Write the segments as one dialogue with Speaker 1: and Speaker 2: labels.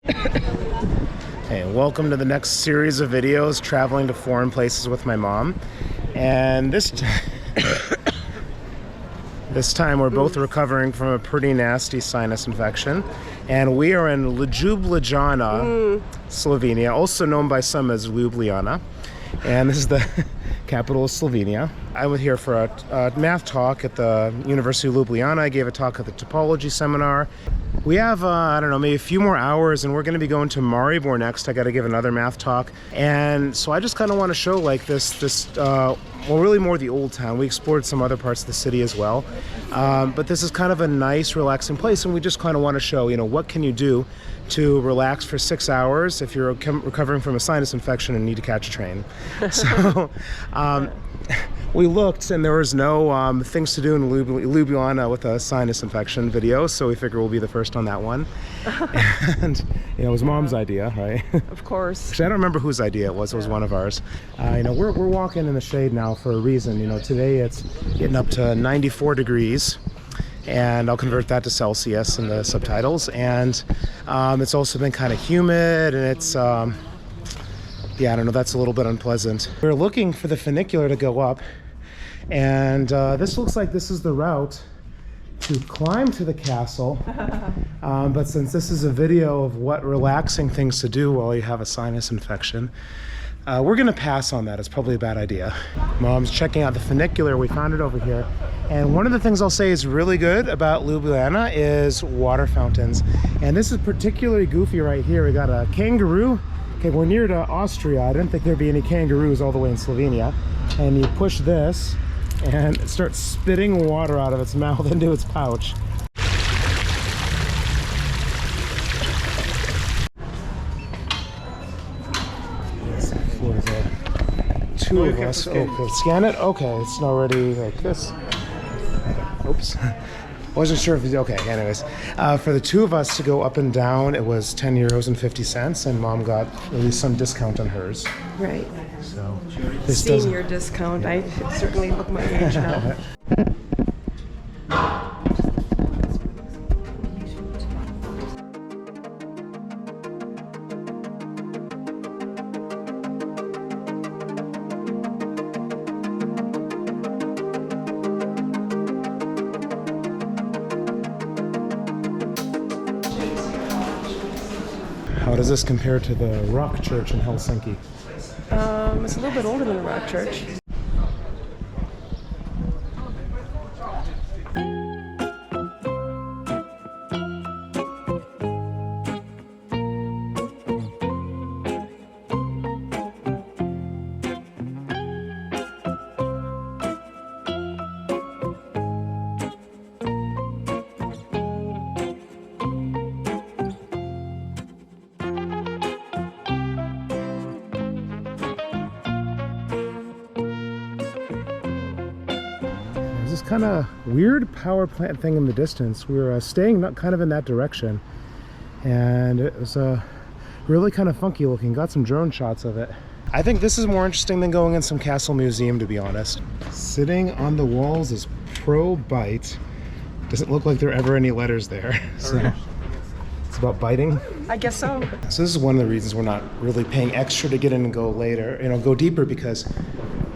Speaker 1: Hey, welcome to the next series of videos traveling to foreign places with my mom. And this time we're both recovering from a pretty nasty sinus infection. And we are in Ljubljana, Slovenia, also known by some as Ljubljana. And this is the capital of Slovenia. I was here for a math talk at the University of Ljubljana. I gave a talk at the topology seminar. We have, I don't know, maybe a few more hours, and we're going to be going to Maribor next. I got to give another math talk. And so I just kind of want to show like well, really more the old town. We explored some other parts of the city as well. But this is kind of a nice, relaxing place, and we just kind of want to show, what can you do to relax for 6 hours if you're recovering from a sinus infection and need to catch a train. So we looked, and there was no things to do in Ljubljana with a sinus infection video, so we figured we'll be the first on that one. And it was Mom's idea, right?
Speaker 2: Of course.
Speaker 1: Actually, I don't remember whose idea it was. It was one of ours. We're walking in the shade now for a reason. Today it's getting up to 94 degrees. And I'll convert that to Celsius in the subtitles. And it's also been kind of humid, and it's, I don't know, that's a little bit unpleasant. We're looking for the funicular to go up, and this looks like this is the route to climb to the castle. But since this is a video of what relaxing things to do while you have a sinus infection, we're gonna pass on that. It's probably a bad idea. Mom's checking out the funicular. We found it over here. And one of the things I'll say is really good about Ljubljana is water fountains. And this is particularly goofy right here. We got a kangaroo. Okay, we're near to Austria. I didn't think there'd be any kangaroos all the way in Slovenia. And you push this, and it starts spitting water out of its mouth into its pouch. Two of us. Okay, scan it. Okay, it's already like this. Oops. Wasn't sure if it's okay. Anyways, for the two of us to go up and down, it was 10 euros and 50 cents, and Mom got at least some discount on hers.
Speaker 2: Right.
Speaker 1: So this
Speaker 2: senior discount. I certainly look my age now.
Speaker 1: How does this compare to the Rock Church in Helsinki?
Speaker 2: It's a little bit older than the Rock Church.
Speaker 1: This kind of weird power plant thing in the distance. We were staying kind of in that direction, and it was really kind of funky looking. Got some drone shots of it. I think this is more interesting than going in some castle museum, to be honest. Sitting on the walls is pro bite. Doesn't look like there are ever any letters there. So it's about biting.
Speaker 2: I guess so.
Speaker 1: So this is one of the reasons we're not really paying extra to get in and go later, go deeper, because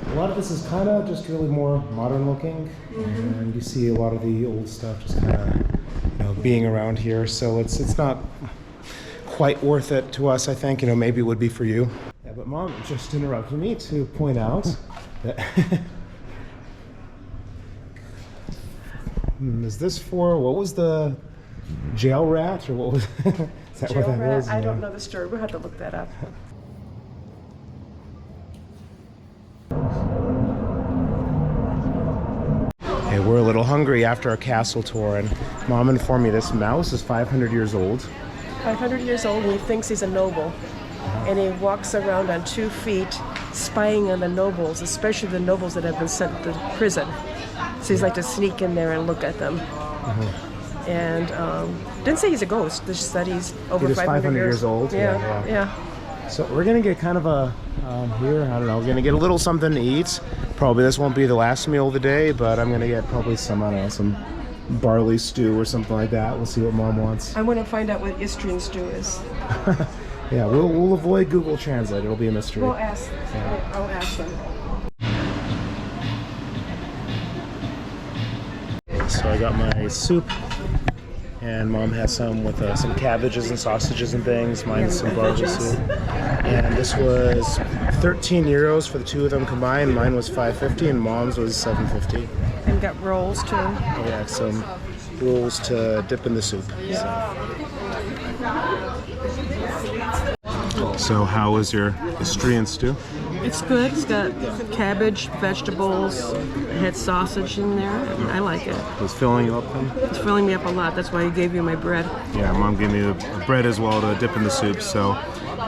Speaker 1: a lot of this is kind of just really more modern looking, and you see a lot of the old stuff just kind of being around here. So it's not quite worth it to us, I think. Maybe it would be for you. Yeah, but Mom just interrupted me to point out that is this for, what was the jail rat, or what was is that
Speaker 2: Jail
Speaker 1: what that
Speaker 2: rat?
Speaker 1: is?
Speaker 2: I don't know the story. We'll have to look that up.
Speaker 1: Hey, we're a little hungry after our castle tour, and Mom informed me this mouse is 500 years old.
Speaker 2: 500 years old, and he thinks he's a noble. And he walks around on 2 feet, spying on the nobles, especially the nobles that have been sent to prison. So he's like to sneak in there and look at them. And didn't say he's a ghost, just that he's over 500
Speaker 1: years old.
Speaker 2: Yeah.
Speaker 1: So we're gonna get kind of a here, I don't know, we're gonna get a little something to eat. Probably this won't be the last meal of the day, but I'm gonna get probably some, I don't know, some barley stew or something like that. We'll see what Mom wants.
Speaker 2: I want to find out what Istrian stew is.
Speaker 1: Yeah, we'll avoid Google Translate. It'll be a mystery.
Speaker 2: We'll ask.
Speaker 1: Yeah.
Speaker 2: I'll ask them.
Speaker 1: So I got my soup, and Mom has some with some cabbages and sausages and things. Mine's some barley soup. And this was 13 euros for the two of them combined. Mine was 5.50 and Mom's was 7.50.
Speaker 2: And got rolls too.
Speaker 1: Yeah, some rolls to dip in the soup. So how was your Istrian stew?
Speaker 2: It's good. It's got cabbage, vegetables. It had sausage in there. I like it.
Speaker 1: Was filling you up then?
Speaker 2: It's filling me up a lot. That's why I gave you my bread.
Speaker 1: Yeah, Mom gave me the bread as well to dip in the soup. So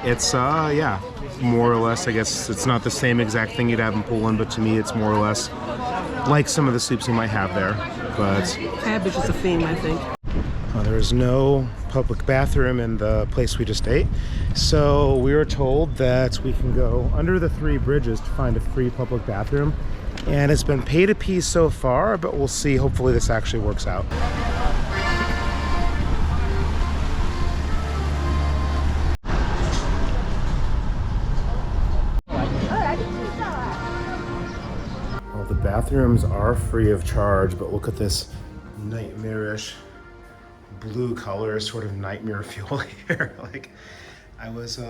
Speaker 1: it's, yeah, more or less, I guess it's not the same exact thing you'd have in Poland, but to me it's more or less like some of the soups you might have there. But
Speaker 2: Cabbage is a theme, I think.
Speaker 1: there is no public bathroom in the place we just ate. So we were told that we can go under the 3 bridges to find a free public bathroom. And it's been pay to pee so far, but we'll see. Hopefully this actually works out. Well, the bathrooms are free of charge, but look at this nightmarish blue color, sort of nightmare fuel here. Like, I was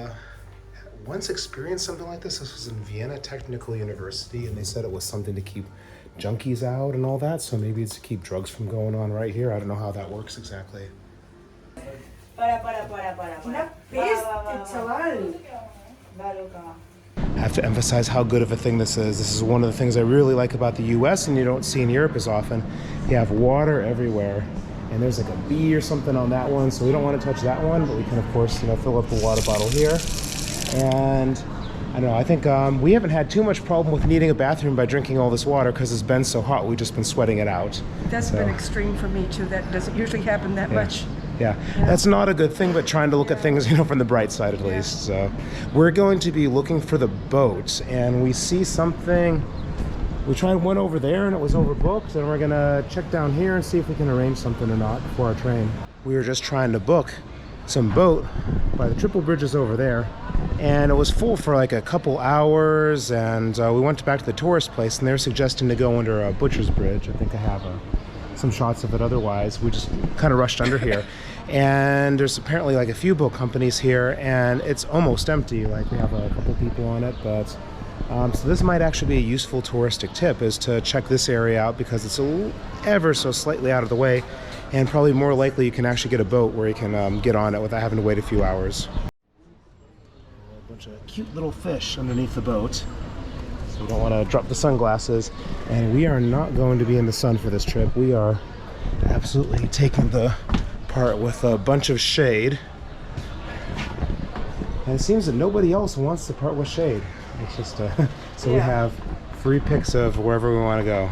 Speaker 1: once experienced something like this. This was in Vienna Technical University, and they said it was something to keep junkies out and all that. So maybe it's to keep drugs from going on right here. I don't know how that works exactly. I have to emphasize how good of a thing this is. This is one of the things I really like about the US and you don't see in Europe as often. You have water everywhere. And there's like a bee or something on that one, so we don't want to touch that one, but we can of course, fill up the water bottle here. And I don't know, I think we haven't had too much problem with needing a bathroom by drinking all this water because it's been so hot, we've just been sweating it out.
Speaker 2: That's been extreme for me too. That doesn't usually happen that much.
Speaker 1: Yeah, that's not a good thing, but trying to look at things, from the bright side at least. So we're going to be looking for the boat, and we see something. We went over there and it was overbooked, and we're gonna check down here and see if we can arrange something or not for our train. We were just trying to book some boat by the triple bridges over there, and it was full for like a couple hours, and we went back to the tourist place, and they're suggesting to go under a Butcher's Bridge. I think I have some shots of it. Otherwise, we just kind of rushed under here. And there's apparently like a few boat companies here, and it's almost empty. Like, we have a couple people on it, but so this might actually be a useful touristic tip, is to check this area out because it's ever so slightly out of the way, and probably more likely you can actually get a boat where you can get on it without having to wait a few hours. A bunch of cute little fish underneath the boat, so we don't want to drop the sunglasses. And we are not going to be in the sun for this trip. We are absolutely taking the part with a bunch of shade, and it seems that nobody else wants the part with shade. It's just so we have free picks of wherever we want to go.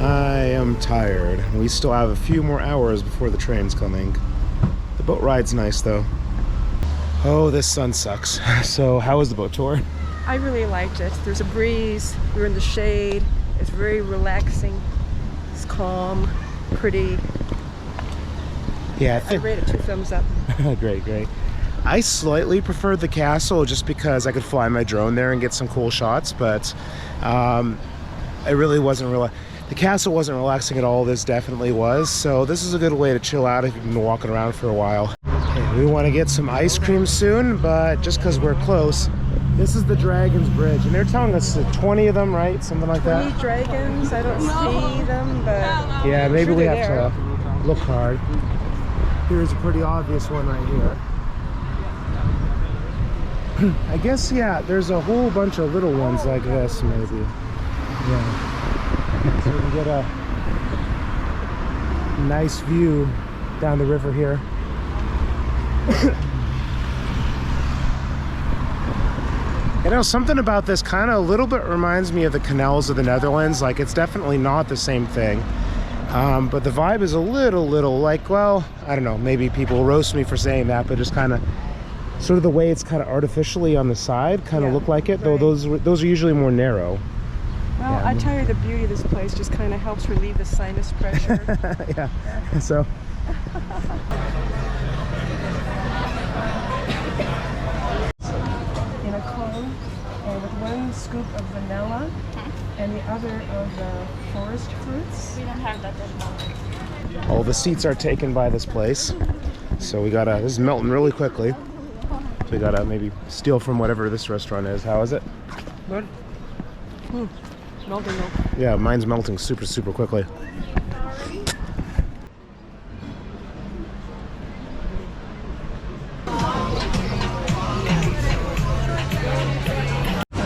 Speaker 1: I am tired. We still have a few more hours before the train's coming. The boat ride's nice though. Oh, this sun sucks. So how was the boat tour?
Speaker 2: I really liked it. There's a breeze, we're in the shade, it's very relaxing, it's calm, pretty.
Speaker 1: Yeah,
Speaker 2: I rate it 2 thumbs up.
Speaker 1: Great. I slightly preferred the castle just because I could fly my drone there and get some cool shots, but it really wasn't the castle wasn't relaxing at all. This definitely was. So this is a good way to chill out if you've been walking around for a while. Okay, we want to get some ice cream soon, but just because we're close, this is the Dragon's Bridge, and they're telling us 20 of them, right? Something like that.
Speaker 2: 20 dragons. I don't see them, but
Speaker 1: yeah, maybe we have
Speaker 2: there.
Speaker 1: to look hard. Here's a pretty obvious one right here. I guess, yeah, there's a whole bunch of little ones like this, maybe. Yeah. So we can get Nice view down the river here. You know, something about this kind of a little bit reminds me of the canals of the Netherlands. Like, it's definitely not the same thing. But the vibe is a little like, well, I don't know, maybe people roast me for saying that, but just kind of sort of the way it's kind of artificially on the side kind of look like it, though those are usually more narrow.
Speaker 2: Well, I tell you, the beauty of this place just kind of helps relieve the sinus pressure.
Speaker 1: Yeah, so.
Speaker 2: In a cone, and with one scoop of vanilla and the other of the forest fruits.
Speaker 3: We don't have that at the moment.
Speaker 1: All the seats are taken by this place, so we gotta, this is melting really quickly, so we gotta maybe steal from whatever this restaurant is. How is it?
Speaker 2: Good. Melting milk.
Speaker 1: Yeah, mine's melting super quickly.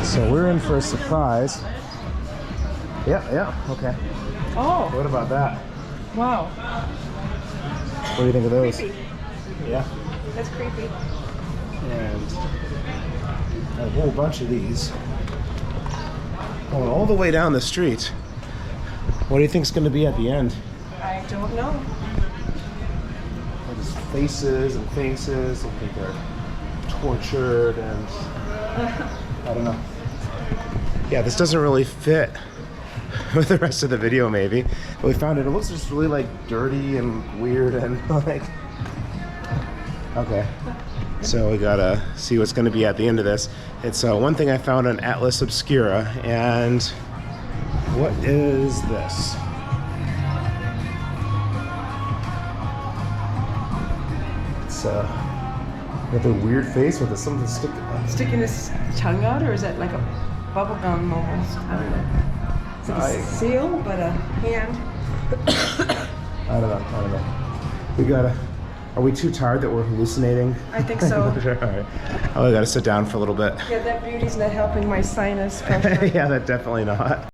Speaker 1: So we're in for a surprise. Yeah, okay.
Speaker 2: Oh,
Speaker 1: What about that?
Speaker 2: wow.
Speaker 1: What do you think of those?
Speaker 2: Creepy.
Speaker 1: Yeah.
Speaker 2: That's creepy.
Speaker 1: And a whole bunch of these going all the way down the street. What do you think's going to be at the end?
Speaker 2: I don't know.
Speaker 1: There's faces and faces. I think they're tortured and I don't know. Yeah, this doesn't really fit with the rest of the video, maybe. But we found it. It looks just really like dirty and weird and like. Okay. So we gotta see what's going to be at the end of this. It's one thing I found on Atlas Obscura, and what is this? It's with a weird face with something
Speaker 2: Sticking his tongue out, or is that like a bubble gum almost? I don't know. It's like a seal, but a hand.
Speaker 1: I don't know. We gotta. Are we too tired that we're hallucinating?
Speaker 2: I think so.
Speaker 1: Sure. All right. Oh, we gotta sit down for a little bit.
Speaker 2: Yeah, that beauty's not helping my sinus pressure.
Speaker 1: Yeah, that definitely not.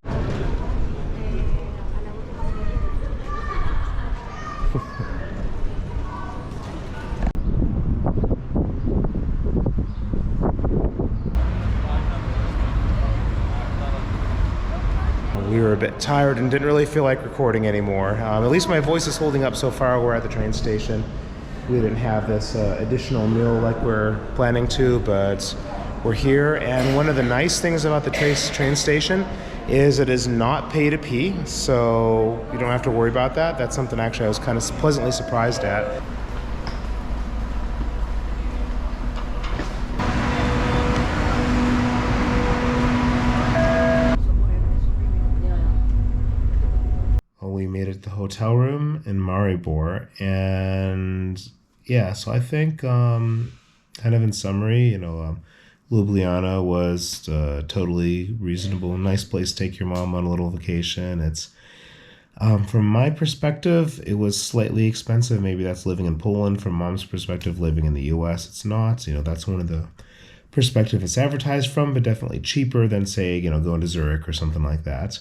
Speaker 1: We were a bit tired and didn't really feel like recording anymore. At least my voice is holding up so far. We're at the train station. We didn't have this additional meal like we're planning to, but we're here. And one of the nice things about the train station is it is not pay to pee, so you don't have to worry about that. That's something actually I was kind of pleasantly surprised at. We made it to the hotel room in Maribor, and yeah, so I think kind of in summary, Ljubljana was totally reasonable, nice place to take your mom on a little vacation. It's from my perspective, it was slightly expensive. Maybe that's living in Poland. From mom's perspective, living in the US, it's not. That's one of the perspective it's advertised from, but definitely cheaper than, say, going to Zurich or something like that.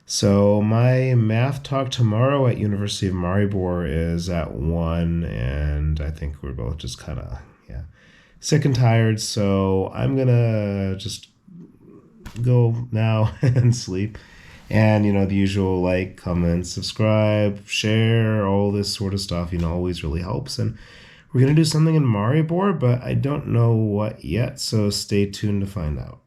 Speaker 1: So my math talk tomorrow at University of Maribor is at 1, and I think we're both just kind of, sick and tired. So I'm going to just go now and sleep. And, the usual like, comment, subscribe, share, all this sort of stuff, always really helps. And we're going to do something in Maribor, but I don't know what yet. So stay tuned to find out.